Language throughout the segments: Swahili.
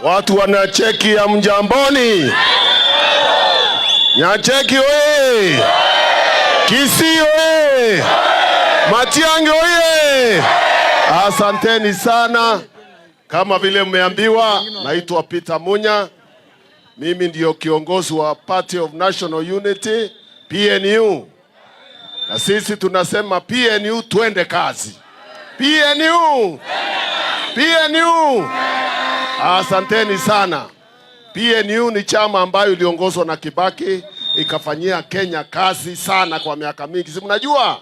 Watu wa Nyacheki ya mjamboni. Nyacheki oye! Kisii oye! Matiang'i oye! Asanteni sana. Kama vile mmeambiwa, naitwa Peter Munya. Mimi ndio kiongozi wa Party of National Unity, PNU. Na sisi tunasema PNU tuende kazi. PNU! PNU! Asanteni sana. PNU ni chama ambayo iliongozwa na Kibaki, ikafanyia Kenya kazi sana kwa miaka mingi. Si mnajua?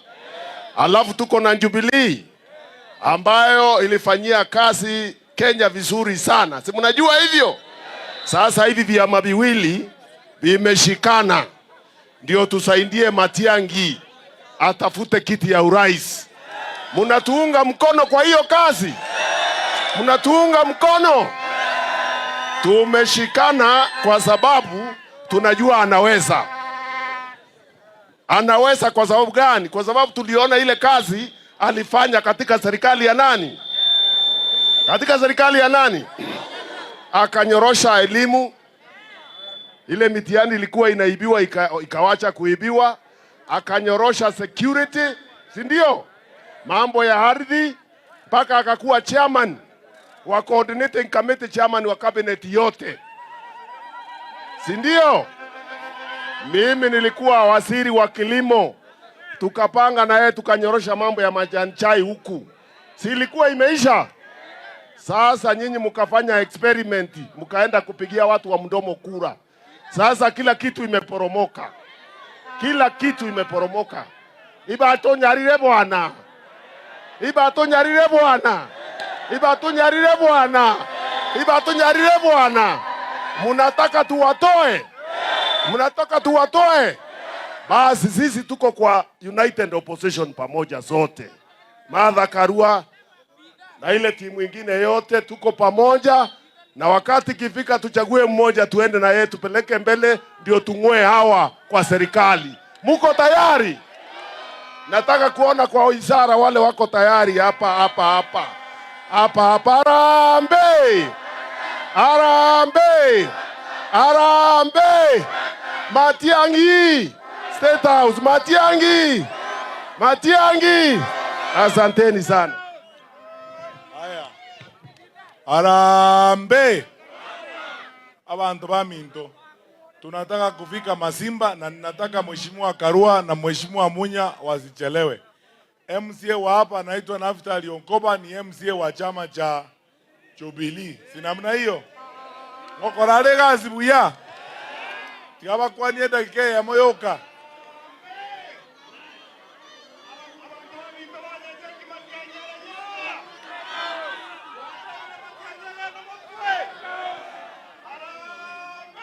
Alafu tuko na Jubilee ambayo ilifanyia kazi Kenya vizuri sana. Si mnajua hivyo? Sasa hivi vyama viwili vimeshikana ndio tusaidie Matiang'i atafute kiti ya urais. Mnatuunga mkono kwa hiyo kazi? Mnatuunga mkono? Tumeshikana kwa sababu tunajua anaweza. Anaweza kwa sababu gani? Kwa sababu tuliona ile kazi alifanya katika serikali ya nani? Katika serikali ya nani? Akanyorosha elimu. Ile mitihani ilikuwa inaibiwa ikawacha kuibiwa. Akanyorosha security, si ndio? Mambo ya ardhi, mpaka akakuwa chairman wa coordinating committee, chairman wa cabinet yote, si ndio? Mimi nilikuwa waziri wa kilimo, tukapanga na yeye tukanyorosha mambo ya majani chai huku. Si ilikuwa imeisha? Sasa nyinyi mkafanya experiment, mkaenda kupigia watu wa mdomo kura. Sasa kila kitu imeporomoka. Kila kitu imeporomoka. Ibato nyarire bwana. Ibato nyarire bwana. Ibato nyarire bwana. Ibato nyarire bwana. Munataka tuwatoe? Munataka tuwatoe? Basi sisi tuko kwa United Opposition pamoja zote. Martha Karua na ile timu ingine yote tuko pamoja, na wakati kifika tuchague mmoja tuende na yeye tupeleke mbele ndio tung'oe hawa kwa serikali. Muko tayari? Nataka kuona kwa wizara wale wako tayari hapa. Harambee! Harambee! Harambee! Matiang'i! State House, Matiang'i! Matiang'i! Asanteni sana. Haya. Harambee! Abantu baminto. Tunataka kufika Masimba na ninataka Mheshimiwa Karua na Mheshimiwa Munya wasichelewe. MCA wa hapa anaitwa Naftali Onkoba, ni MCA wa chama cha Jubilee. Si namna hiyo? Ngokorale gazi buya. Tiaba kwa nienda kike ya moyoka.